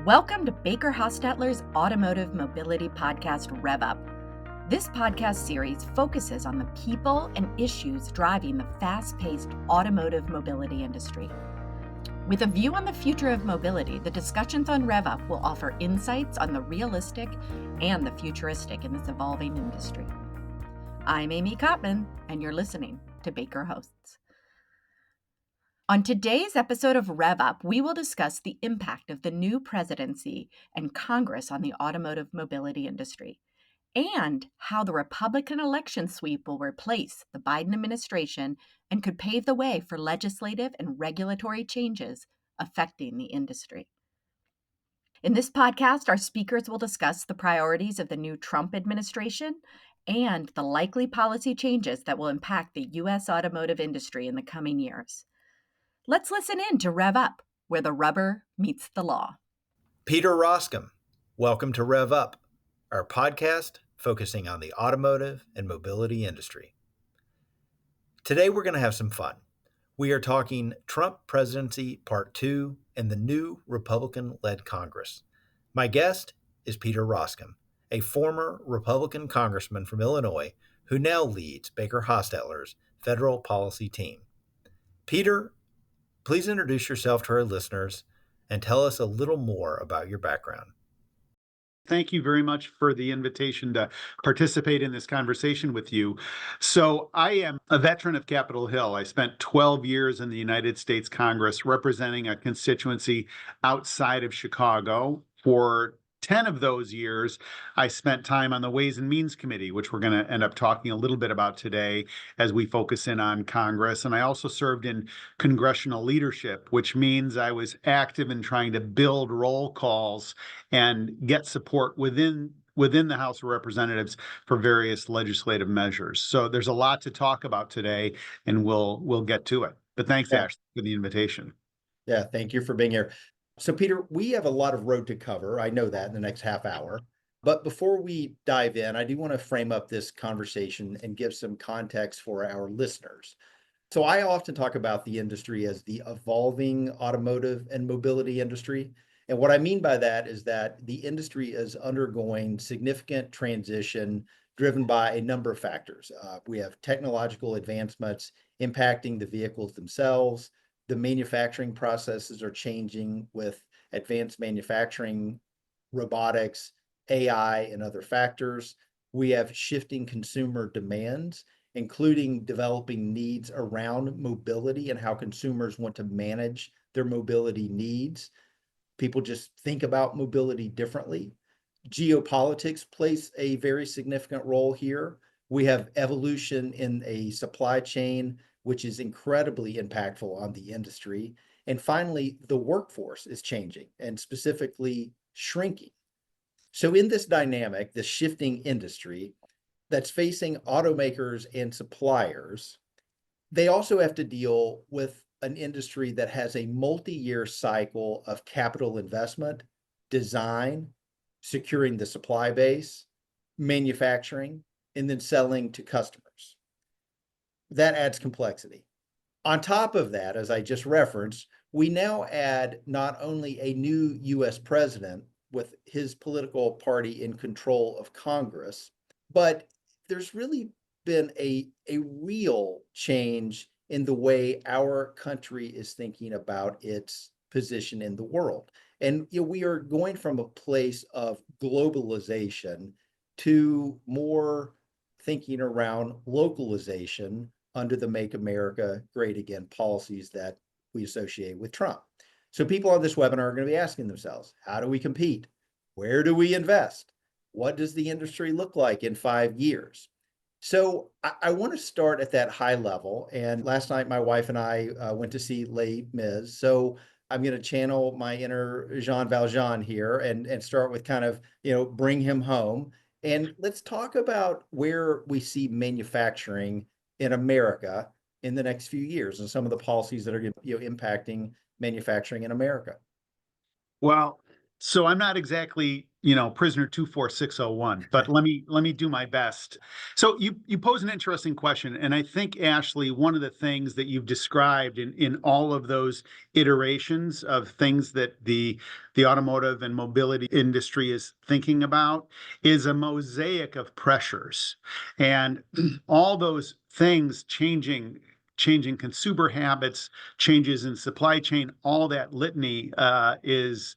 Welcome to Baker Hostetler's Automotive Mobility Podcast, Rev Up. This podcast series focuses on the people and issues driving the fast-paced automotive mobility industry. With a view on the future of mobility, the discussions on Rev Up will offer insights on the realistic and the futuristic in this evolving industry. I'm Amy Kottman, and you're listening to Baker Hosts. On today's episode of Rev Up, we will discuss the impact of the new presidency and Congress on the automotive mobility industry, and how the Republican election sweep will replace the Biden administration and could pave the way for legislative and regulatory changes affecting the industry. In this podcast, our speakers will discuss the priorities of the new Trump administration and the likely policy changes that will impact the U.S. automotive industry in the coming years. Let's listen in to Rev Up, where the rubber meets the law. Peter Proskam, welcome to Rev Up, our podcast focusing on the automotive and mobility industry. Today we're going to have some fun. We are talking Trump Presidency Part 2 and the new Republican-led Congress. My guest is Peter Proskam, a former Republican congressman from Illinois who now leads Baker Hostetler's federal policy team. Peter, please introduce yourself to our listeners and tell us a little more about your background. Thank you very much for the invitation to participate in this conversation with you. So I am a veteran of Capitol Hill. I spent 12 years in the United States Congress representing a constituency outside of Chicago. For 10 of those years, I spent time on the Ways and Means Committee, which we're going to end up talking a little bit about today as we focus in on Congress. And I also served in congressional leadership, which means I was active in trying to build roll calls and get support within the House of Representatives for various legislative measures. So there's a lot to talk about today, and we'll get to it. But thanks, Ashley, for the invitation. Yeah, thank you for being here. So, Peter, we have a lot of road to cover. I know that in the next half hour. But before we dive in, I do want to frame up this conversation and give some context for our listeners. So I often talk about the industry as the evolving automotive and mobility industry. And what I mean by that is that the industry is undergoing significant transition driven by a number of factors. We have technological advancements impacting the vehicles themselves. The manufacturing processes are changing with advanced manufacturing, robotics, AI, and other factors. We have shifting consumer demands, including developing needs around mobility and how consumers want to manage their mobility needs. People just think about mobility differently. Geopolitics plays a very significant role here. We have evolution in a supply chain, which is incredibly impactful on the industry. And finally, the workforce is changing and specifically shrinking. So in this dynamic, this shifting industry that's facing automakers and suppliers, they also have to deal with an industry that has a multi-year cycle of capital investment, design, securing the supply base, manufacturing, and then selling to customers. That adds complexity. On top of that, as I just referenced, we now add not only a new US president with his political party in control of Congress, but there's really been a real change in the way our country is thinking about its position in the world. And we are going from a place of globalization to more thinking around localization under the Make America Great Again policies that we associate with Trump. So people on this webinar are going to be asking themselves, how do we compete? Where do we invest? What does the industry look like in 5 years? So I want to start at that high level. And last night, my wife and I went to see Les Mis. So I'm going to channel my inner Jean Valjean here and start with kind of, bring him home. And let's talk about where we see manufacturing in America in the next few years and some of the policies that are impacting manufacturing in America. Well, So I'm not exactly, prisoner 24601, but let me do my best. So you pose an interesting question, and I think, Ashley, one of the things that you've described in all of those iterations of things that the automotive and mobility industry is thinking about is a mosaic of pressures, and all those things changing consumer habits, changes in supply chain, all that litany is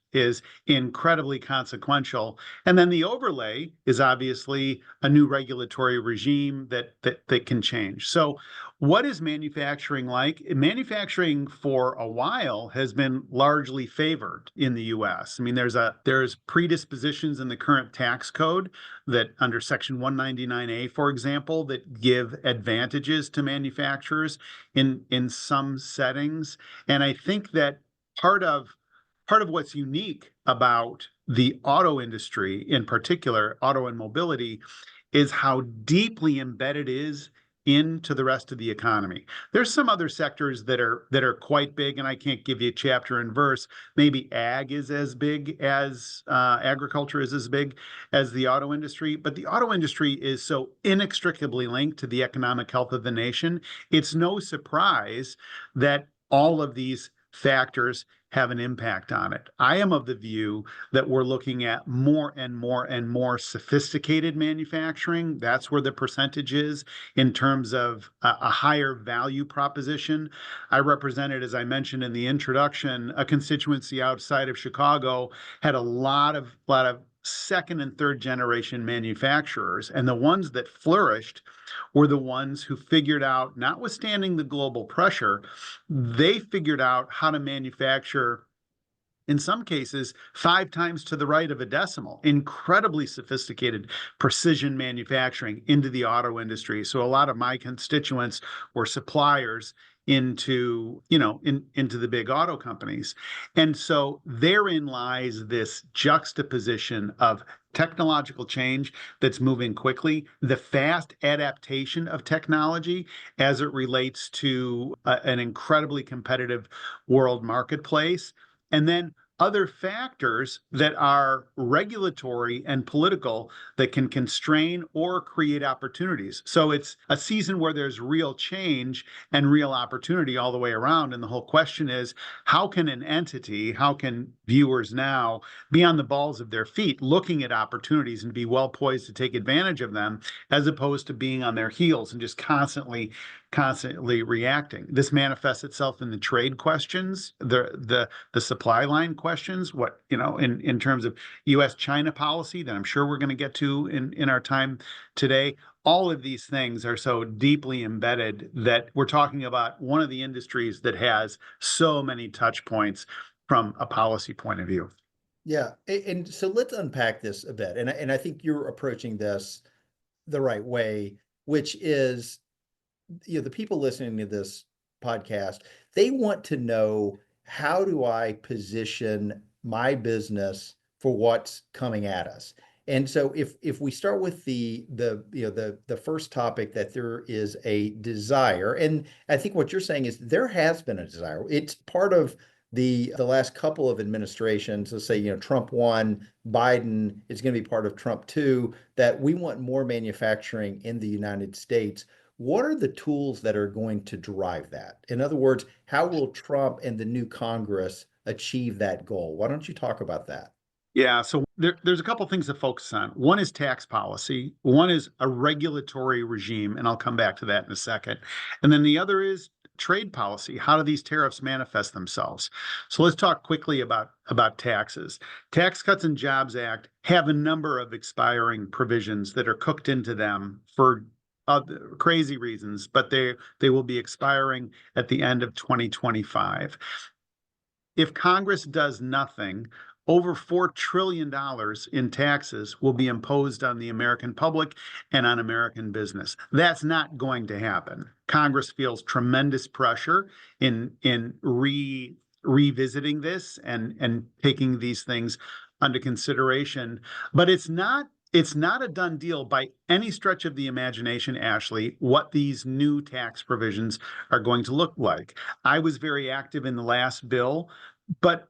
incredibly consequential. And then the overlay is obviously a new regulatory regime that can change. So what is manufacturing like? Manufacturing for a while has been largely favored in the US. I mean, there's predispositions in the current tax code that under Section 199A, for example, that give advantages to manufacturers in some settings. And I think that part of what's unique about the auto industry, in particular, auto and mobility, is how deeply embedded it is into the rest of the economy. There's some other sectors that are quite big, and I can't give you chapter and verse. Maybe ag is as big as agriculture is as big as the auto industry, but the auto industry is so inextricably linked to the economic health of the nation. It's no surprise that all of these factors have an impact on it. I am of the view that we're looking at more and more and more sophisticated manufacturing. That's where the percentage is in terms of a higher value proposition. I represented, as I mentioned in the introduction, a constituency outside of Chicago, had a lot of second and third generation manufacturers, and the ones that flourished were the ones who figured out, notwithstanding the global pressure, they figured out how to manufacture, in some cases, 5 times to the right of a decimal, incredibly sophisticated precision manufacturing into the auto industry. So a lot of my constituents were suppliers into the big auto companies. And so therein lies this juxtaposition of technological change that's moving quickly, the fast adaptation of technology as it relates to an incredibly competitive world marketplace, and then other factors that are regulatory and political that can constrain or create opportunities. So it's a season where there's real change and real opportunity all the way around. And the whole question is, how can an entity, how can viewers now be on the balls of their feet looking at opportunities and be well poised to take advantage of them, as opposed to being on their heels and just constantly reacting? This manifests itself in the trade questions, the supply line questions, what, in terms of US-China policy that I'm sure we're going to get to in our time today. All of these things are so deeply embedded that we're talking about one of the industries that has so many touch points from a policy point of view. Yeah, and so let's unpack this a bit. And I think you're approaching this the right way, which is, the people listening to this podcast, they want to know, how do I position my business for what's coming at us? And so if we start with the first topic, that there is a desire, and I think what you're saying is there has been a desire. It's part of the last couple of administrations. Let's say, Trump 1, Biden is going to be part of Trump 2, that we want more manufacturing in the United States. What are the tools that are going to drive that? In other words, how will Trump and the new Congress achieve that goal? Why don't you talk about that? Yeah, so there's a couple things to focus on. One is tax policy, one is a regulatory regime, and I'll come back to that in a second. And then the other is trade policy. How do these tariffs manifest themselves? So let's talk quickly about taxes. Tax Cuts and Jobs Act have a number of expiring provisions that are cooked into them for crazy reasons, but they will be expiring at the end of 2025. If Congress does nothing, over $4 trillion in taxes will be imposed on the American public and on American business. That's not going to happen. Congress feels tremendous pressure in revisiting this and taking these things under consideration, but it's not a done deal by any stretch of the imagination, Ashley, what these new tax provisions are going to look like. I was very active in the last bill, but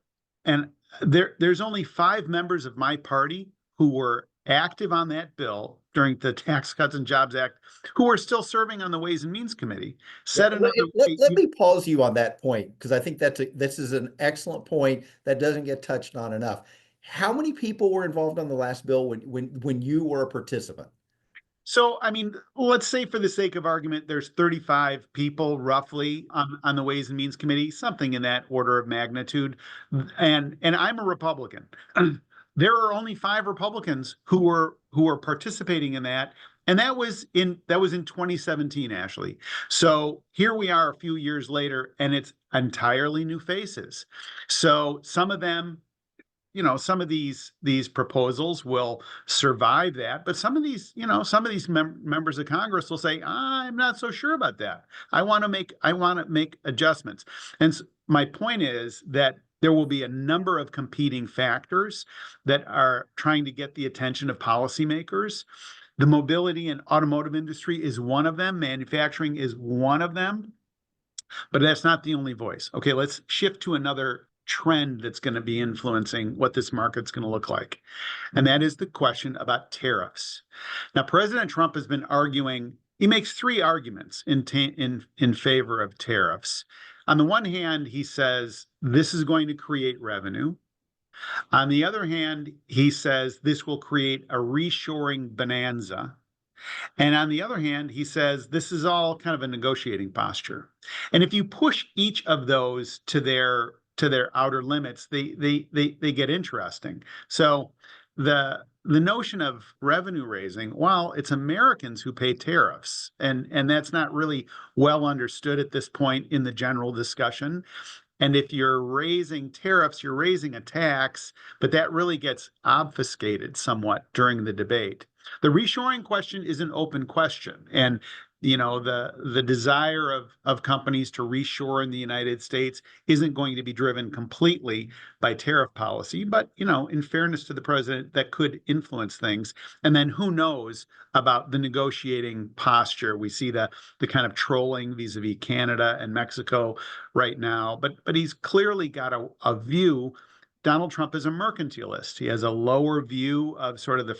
And there's only 5 members of my party who were active on that bill during the Tax Cuts and Jobs Act, who are still serving on the Ways and Means Committee. Said another way, Let me pause you on that point, because I think this is an excellent point that doesn't get touched on enough. How many people were involved on the last bill when you were a participant? So, I mean, let's say for the sake of argument, there's 35 people roughly on the Ways and Means Committee, something in that order of magnitude. And I'm a Republican. There are only 5 Republicans who were participating in that. And that was in 2017, Ashley. So here we are a few years later, and it's entirely new faces. So some of them, some of these proposals will survive that, but some of these members of Congress will say, I'm not so sure about that. I want to make adjustments. And my point is that there will be a number of competing factors that are trying to get the attention of policymakers. The mobility and automotive industry is one of them. Manufacturing is one of them, but that's not the only voice. Okay, let's shift to another trend that's going to be influencing what this market's going to look like. And that is the question about tariffs. Now, President Trump has been arguing, he makes 3 arguments in favor of tariffs. On the one hand, he says this is going to create revenue. On the other hand, he says this will create a reshoring bonanza. And on the other hand, he says this is all kind of a negotiating posture. And if you push each of those to their outer limits, they get interesting. So the notion of revenue raising, well, it's Americans who pay tariffs, and that's not really well understood at this point in the general discussion. And if you're raising tariffs, you're raising a tax, but that really gets obfuscated somewhat during the debate. The reshoring question is an open question. And the desire of companies to reshore in the United States isn't going to be driven completely by tariff policy, but in fairness to the president, that could influence things. And then who knows about the negotiating posture? We see the kind of trolling vis-a-vis Canada and Mexico right now, but he's clearly got a view. Donald Trump is a mercantilist. He has a lower view of sort of the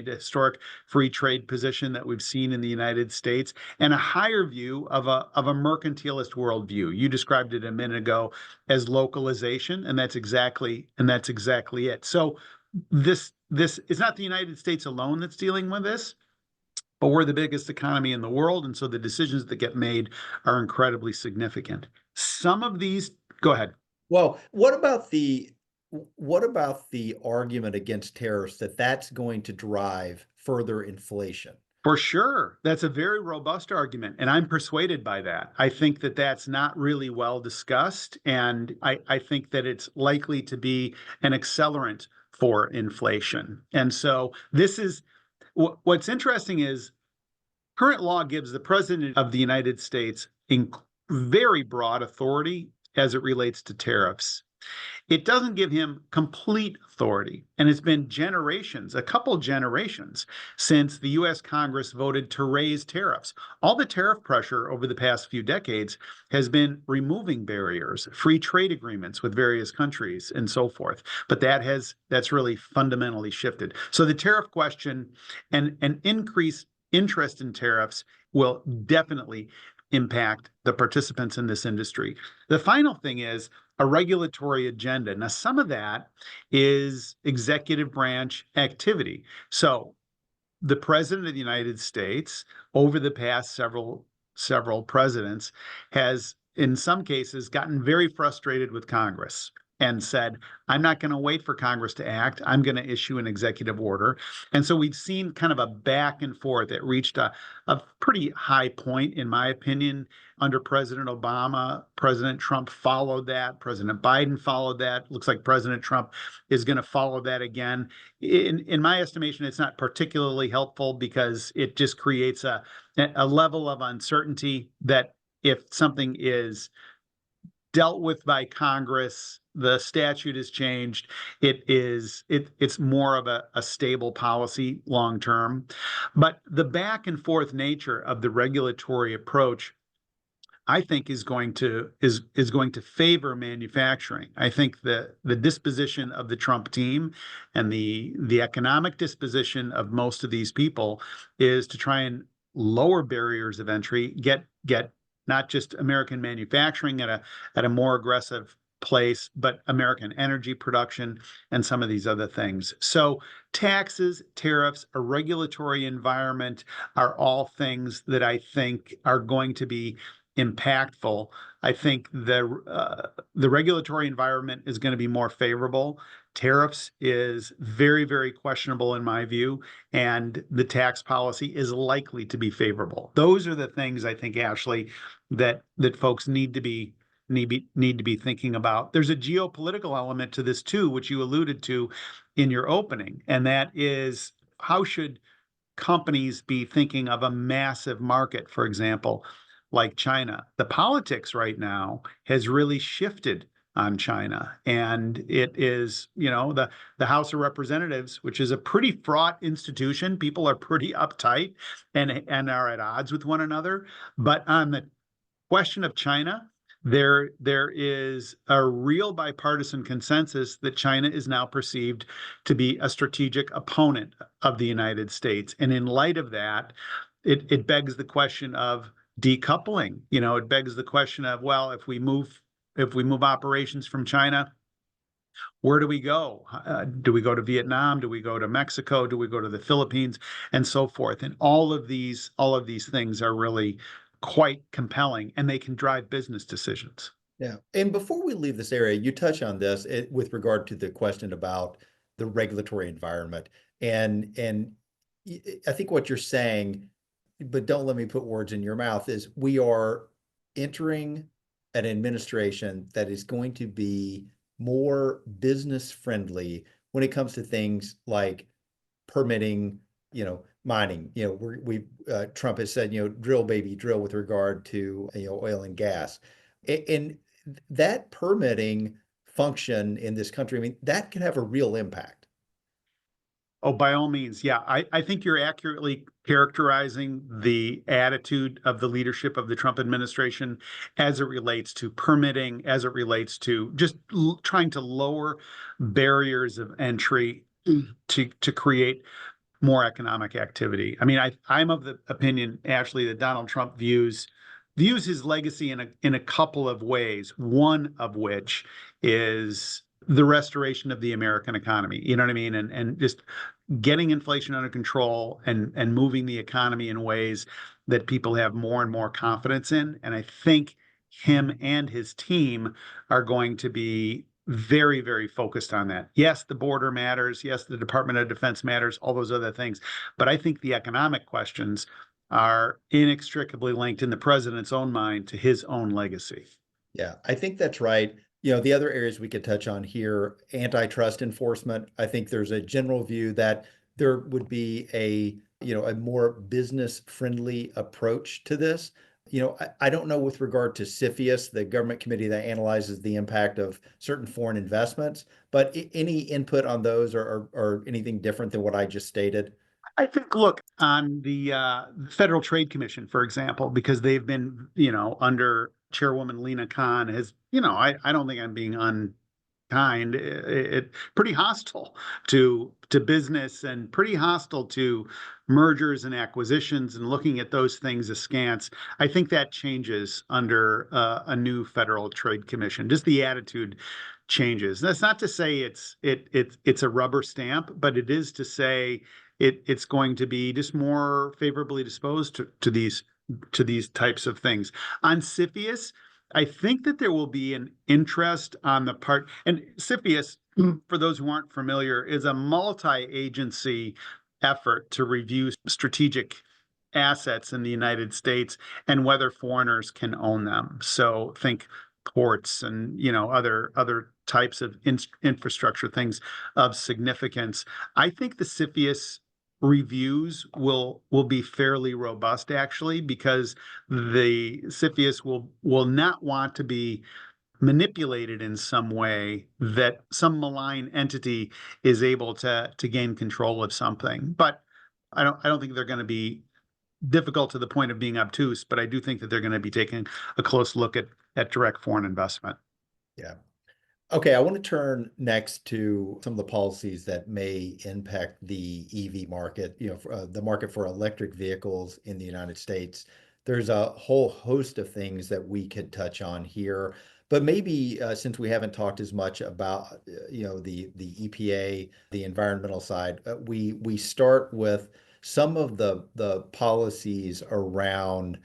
historic free trade position that we've seen in the United States, and a higher view of a mercantilist worldview. You described it a minute ago as localization, and that's exactly it. So this is not the United States alone that's dealing with this, but we're the biggest economy in the world, and so the decisions that get made are incredibly significant. Some of these, go ahead. Well, what about the argument against tariffs that's going to drive further inflation? For sure. That's a very robust argument, and I'm persuaded by that. I think that that's not really well discussed, and I think that it's likely to be an accelerant for inflation. And so this is what's interesting is current law gives the President of the United States very broad authority as it relates to tariffs. It doesn't give him complete authority. And it's been a couple generations, since the US Congress voted to raise tariffs. All the tariff pressure over the past few decades has been removing barriers, free trade agreements with various countries, and so forth. But that's really fundamentally shifted. So the tariff question and an increased interest in tariffs will definitely impact the participants in this industry. The final thing is a regulatory agenda. Now, some of that is executive branch activity. So the President of the United States, over the past several presidents, has in some cases gotten very frustrated with Congress and said, I'm not going to wait for Congress to act. I'm going to issue an executive order. And so we've seen kind of a back and forth that reached a pretty high point, in my opinion, under President Obama. President Trump followed that. President Biden followed that. Looks like President Trump is going to follow that again. In my estimation, it's not particularly helpful because it just creates a level of uncertainty that if something is dealt with by Congress, the statute is changed, it's more of a stable policy long term. But the back and forth nature of the regulatory approach I think is going to favor manufacturing. I think the disposition of the Trump team and the economic disposition of most of these people is to try and lower barriers of entry, get not just American manufacturing at a more aggressive place, but American energy production and some of these other things. So taxes, tariffs, a regulatory environment are all things that I think are going to be impactful. I think the regulatory environment is going to be more favorable. Tariffs is very, very questionable in my view, and the tax policy is likely to be favorable. Those are the things I think, Ashley, that folks need to be thinking about. There's a geopolitical element to this too, which you alluded to in your opening, and that is how should companies be thinking of a massive market, for example, like China? The politics right now has really shifted on China, and it is, the House of Representatives, which is a pretty fraught institution. People are pretty uptight and are at odds with one another. But on the question of China, there is a real bipartisan consensus that China is now perceived to be a strategic opponent of the United States. And in light of that, it begs the question of decoupling. It begs the question of, well, if we move operations from China, where do we go? Do we go to Vietnam? Do we go to Mexico? Do we go to the Philippines? And so forth. And all of these things are really quite compelling, and they can drive business decisions. Yeah. And before we leave this area, you touch on this with regard to the question about the regulatory environment. And I think what you're saying, but don't let me put words in your mouth, is we are entering an administration that is going to be more business friendly when it comes to things like permitting, mining. Trump has said, drill baby drill with regard to oil and gas, and that permitting function in this country. I mean, that can have a real impact. Oh, by all means. Yeah, I think you're accurately characterizing the attitude of the leadership of the Trump administration as it relates to permitting, as it relates to just trying to lower barriers of entry to create more economic activity. I mean, I'm of the opinion, Ashley, that Donald Trump views his legacy in a couple of ways, one of which is the restoration of the American economy. You know what I mean? And just getting inflation under control and moving the economy in ways that people have more and more confidence in. And I think him and his team are going to be very, very focused on that. Yes, the border matters. Yes, the Department of Defense matters, all those other things. But I think the economic questions are inextricably linked in the president's own mind to his own legacy. Yeah, I think that's right. The other areas we could touch on here, antitrust enforcement. I think there's a general view that there would be a more business friendly approach to this. I don't know with regard to CFIUS, the government committee that analyzes the impact of certain foreign investments, but any input on those or anything different than what I just stated? I think, look, on the Federal Trade Commission, for example, because they've been, under Chairwoman Lena Khan I don't think I'm being unkind. It pretty hostile to business and pretty hostile to mergers and acquisitions and looking at those things askance. I think that changes under a new Federal Trade Commission. Just the attitude changes. That's not to say it's a rubber stamp, but it is to say it's going to be just more favorably disposed to these types of things. On CFIUS, I think that there will be an interest on the part, and CFIUS, for those who aren't familiar, is a multi-agency effort to review strategic assets in the United States and whether foreigners can own them. So think ports and other types of infrastructure, things of significance. I think the CFIUS reviews will be fairly robust, actually, because the CFIUS will not want to be manipulated in some way that some malign entity is able to gain control of something. But I don't think they're going to be difficult to the point of being obtuse, but I do think that they're going to be taking a close look at direct foreign investment. Yeah. Okay, I want to turn next to some of the policies that may impact the EV market, the market for electric vehicles in the United States. There's a whole host of things that we could touch on here, but maybe since we haven't talked as much about, the EPA, the environmental side, we start with some of the policies around,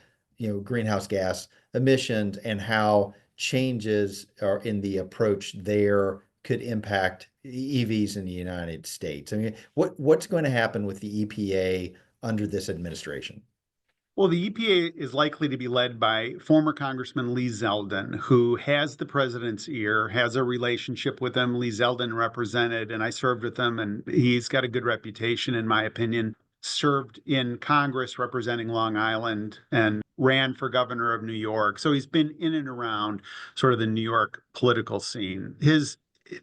greenhouse gas emissions and how changes are in the approach there could impact EVs in the United States. I mean, what's going to happen with the EPA under this administration? Well, the EPA is likely to be led by former Congressman Lee Zeldin, who has the president's ear, has a relationship with him. Lee Zeldin represented, and I served with him, and he's got a good reputation, in my opinion. Served in Congress representing Long Island and ran for governor of New York. So he's been in and around sort of the New York political scene.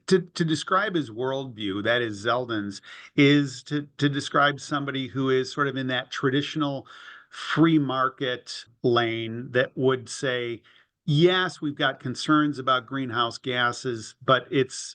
To describe his worldview, that is Zeldin's, is to describe somebody who is sort of in that traditional free market lane that would say, yes, we've got concerns about greenhouse gases, but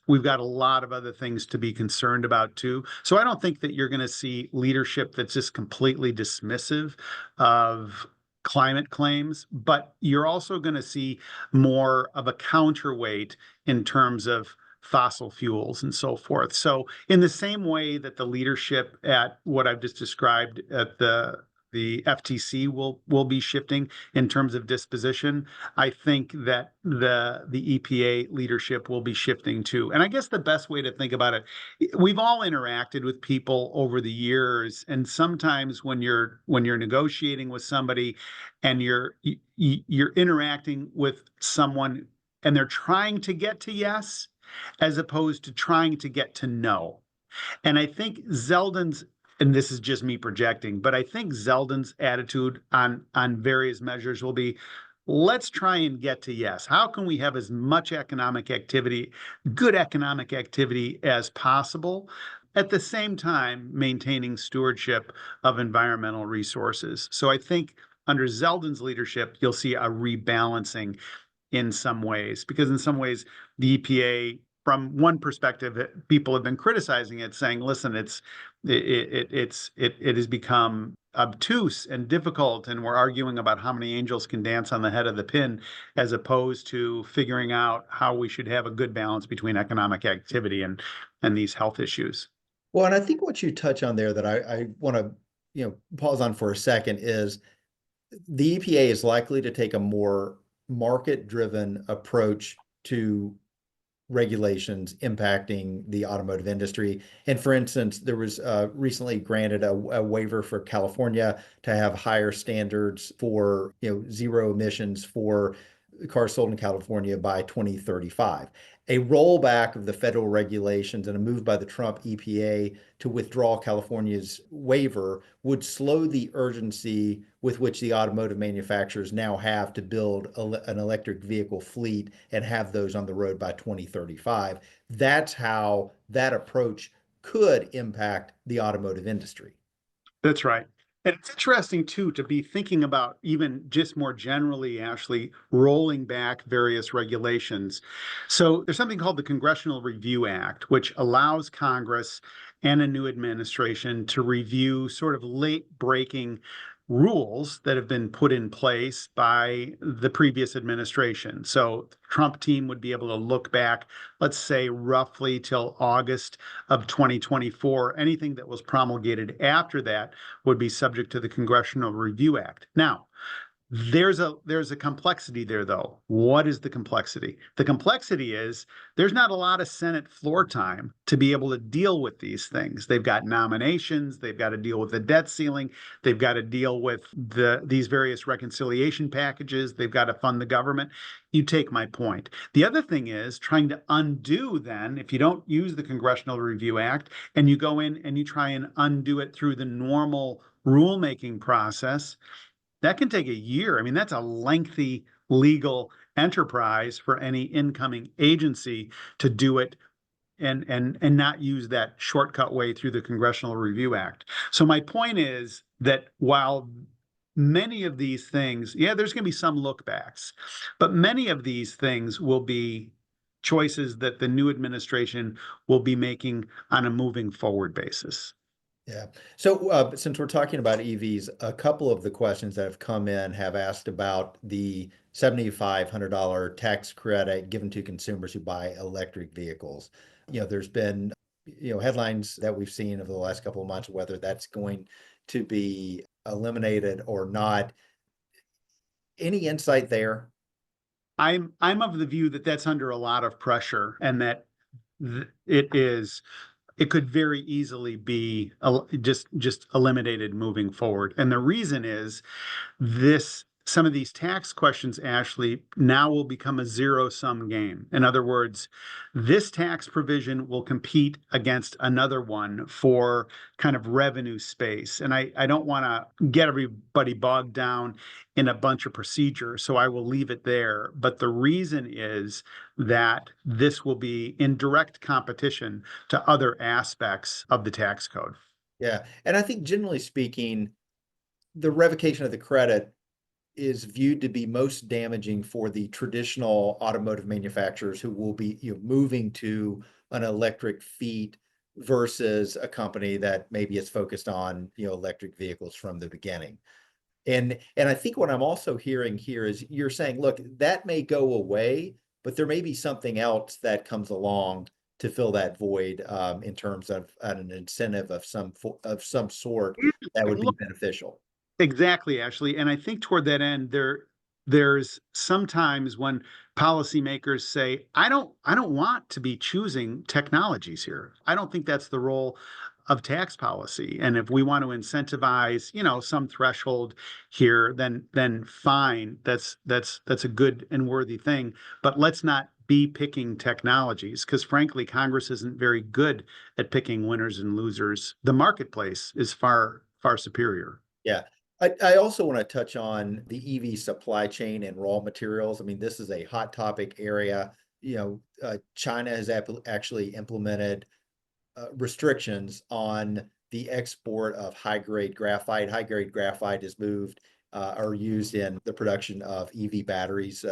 we've got a lot of other things to be concerned about too. So I don't think that you're going to see leadership that's just completely dismissive of climate claims, but you're also going to see more of a counterweight in terms of fossil fuels and so forth. So in the same way that the leadership at what I've just described at the FTC will be shifting in terms of disposition, I think that the EPA leadership will be shifting too. And I guess the best way to think about it, we've all interacted with people over the years, and sometimes when you're negotiating with somebody and you're interacting with someone and they're trying to get to yes as opposed to trying to get to no. And I think Zeldin's, and this is just me projecting, but I think Zeldin's attitude on various measures will be, let's try and get to yes. How can we have as much economic activity, good economic activity as possible, at the same time maintaining stewardship of environmental resources? So I think under Zeldin's leadership, you'll see a rebalancing in some ways, because in some ways the EPA, from one perspective, people have been criticizing it, saying, listen, it has become obtuse and difficult, and we're arguing about how many angels can dance on the head of the pin, as opposed to figuring out how we should have a good balance between economic activity and these health issues. Well, and I think what you touch on there that I want to, pause on for a second is the EPA is likely to take a more market-driven approach to regulations impacting the automotive industry. And for instance, there was recently granted a waiver for California to have higher standards for zero emissions for cars sold in California by 2035. A rollback of the federal regulations and a move by the Trump EPA to withdraw California's waiver would slow the urgency with which the automotive manufacturers now have to build an electric vehicle fleet and have those on the road by 2035. That's how that approach could impact the automotive industry. That's right. And it's interesting, too, to be thinking about even just more generally, Ashley, rolling back various regulations. So there's something called the Congressional Review Act, which allows Congress and a new administration to review sort of late-breaking rules that have been put in place by the previous administration. So the Trump team would be able to look back, let's say roughly till August of 2024. Anything that was promulgated after that would be subject to the Congressional Review Act. Now, there's a complexity there, though. What is the complexity? The complexity is there's not a lot of Senate floor time to be able to deal with these things. They've got nominations, they've got to deal with the debt ceiling, they've got to deal with these various reconciliation packages, they've got to fund the government. You take my point. The other thing is trying to undo then, if you don't use the Congressional Review Act and you go in and you try and undo it through the normal rulemaking process, that can take a year. I mean, that's a lengthy legal enterprise for any incoming agency to do it and not use that shortcut way through the Congressional Review Act. So my point is that while many of these things, yeah, there's going to be some look backs, but many of these things will be choices that the new administration will be making on a moving forward basis. Yeah. So since we're talking about EVs, a couple of the questions that have come in have asked about the $7,500 tax credit given to consumers who buy electric vehicles. There's been, headlines that we've seen over the last couple of months, whether that's going to be eliminated or not. Any insight there? I'm of the view that that's under a lot of pressure, and that it could very easily be just eliminated moving forward. And the reason is some of these tax questions, Ashley, now will become a zero-sum game. In other words, this tax provision will compete against another one for kind of revenue space. And I don't want to get everybody bogged down in a bunch of procedures, so I will leave it there. But the reason is that this will be in direct competition to other aspects of the tax code. Yeah. And I think generally speaking, the revocation of the credit is viewed to be most damaging for the traditional automotive manufacturers who will be moving to an electric fleet versus a company that maybe is focused on electric vehicles from the beginning. And I think what I'm also hearing here is you're saying, look, that may go away, but there may be something else that comes along to fill that void in terms of an incentive of some sort that would be beneficial. Exactly, Ashley. And I think toward that end, there's sometimes when policymakers say, I don't want to be choosing technologies here. I don't think that's the role of tax policy. And if we want to incentivize, some threshold here, then fine. That's a good and worthy thing. But let's not be picking technologies, because frankly, Congress isn't very good at picking winners and losers. The marketplace is far, far superior. Yeah. I also want to touch on the EV supply chain and raw materials. I mean, this is a hot topic area. China has actually implemented restrictions on the export of high-grade graphite. High-grade graphite is moved or used in the production of EV batteries,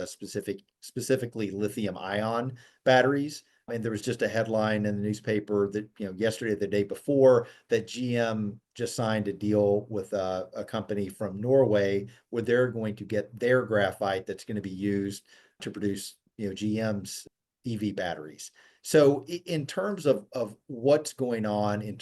specifically lithium-ion batteries. And there was just a headline in the newspaper that, yesterday, the day before, that GM just signed a deal with a company from Norway where they're going to get their graphite that's going to be used to produce, GM's EV batteries. So in terms of what's going on,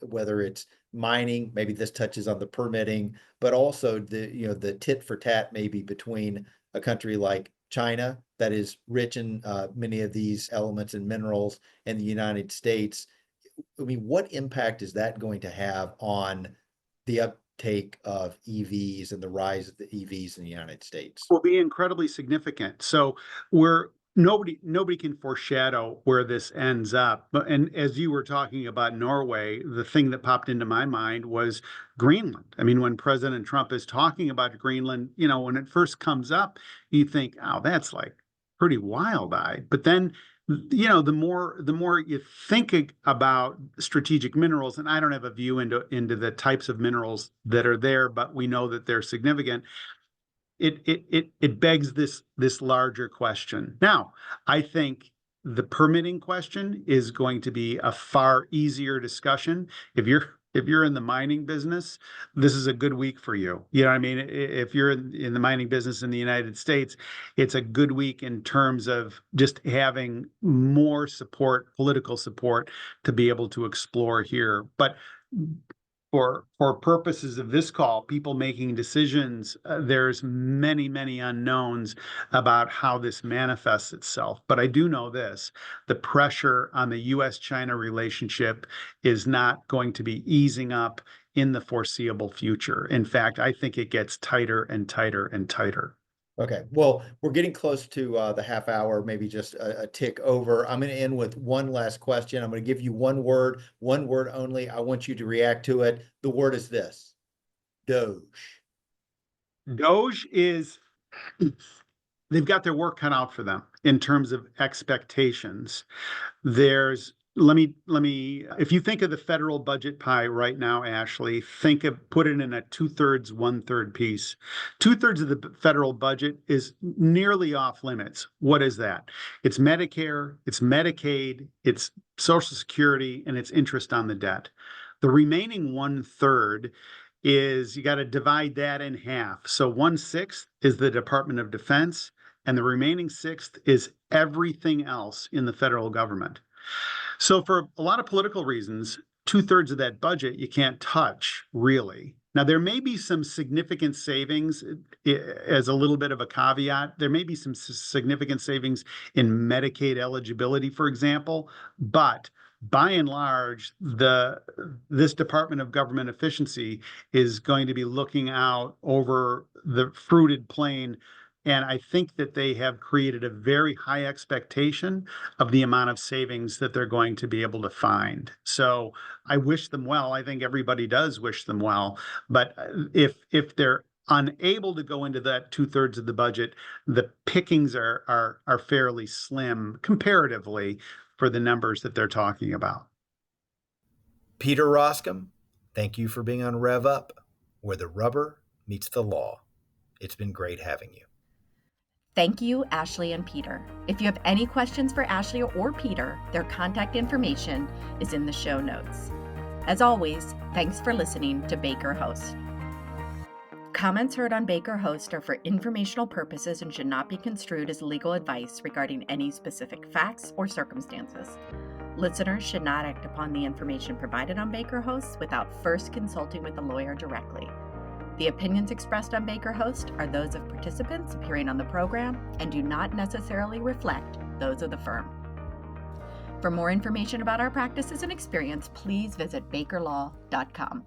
whether it's mining, maybe this touches on the permitting, but also the tit for tat maybe between a country like China that is rich in many of these elements and minerals, and the United States. I mean, what impact is that going to have on the uptake of EVs and the rise of the EVs in the United States? Will be incredibly significant. So nobody can foreshadow where this ends up. And as you were talking about Norway, the thing that popped into my mind was Greenland. I mean, when President Trump is talking about Greenland, when it first comes up, you think, oh, that's like pretty wild-eyed. But then, the more you think about strategic minerals, and I don't have a view into the types of minerals that are there, but we know that they're significant. It begs this larger question. Now, I think the permitting question is going to be a far easier discussion. If you're in the mining business, this is a good week for you. You know what I mean? If you're in the mining business in the United States, it's a good week in terms of just having more support, political support, to be able to explore here. But for purposes of this call, people making decisions, there's many unknowns about how this manifests itself. But I do know this: the pressure on the U.S.-China relationship is not going to be easing up in the foreseeable future. In fact, I think it gets tighter and tighter and tighter. Okay, well, we're getting close to the half hour, maybe just a tick over. I'm going to end with one last question. I'm going to give you one word only. I want you to react to it. The word is this: Doge. Doge is, they've got their work cut out for them in terms of expectations. There's Let me, if you think of the federal budget pie right now, Ashley, put it in a 2/3, 1/3 piece. 2/3 of the federal budget is nearly off limits. What is that? It's Medicare, it's Medicaid, it's Social Security, and it's interest on the debt. The remaining 1/3 is you got to divide that in half. So 1/6 is the Department of Defense, and the remaining sixth is everything else in the federal government. So for a lot of political reasons, 2/3 of that budget you can't touch, really. Now, there may be some significant savings as a little bit of a caveat. There may be some significant savings in Medicaid eligibility, for example, but by and large, this Department of Government Efficiency is going to be looking out over the fruited plain. And I think that they have created a very high expectation of the amount of savings that they're going to be able to find. So I wish them well. I think everybody does wish them well. But if they're unable to go into that 2/3 of the budget, the pickings are fairly slim comparatively for the numbers that they're talking about. Peter Roskam, thank you for being on Rev Up, where the rubber meets the law. It's been great having you. Thank you, Ashley and Peter. If you have any questions for Ashley or Peter, their contact information is in the show notes. As always, thanks for listening to Baker Host. Comments heard on Baker Host are for informational purposes and should not be construed as legal advice regarding any specific facts or circumstances. Listeners should not act upon the information provided on Baker Host without first consulting with a lawyer directly. The opinions expressed on Baker Host are those of participants appearing on the program and do not necessarily reflect those of the firm. For more information about our practices and experience, please visit bakerlaw.com.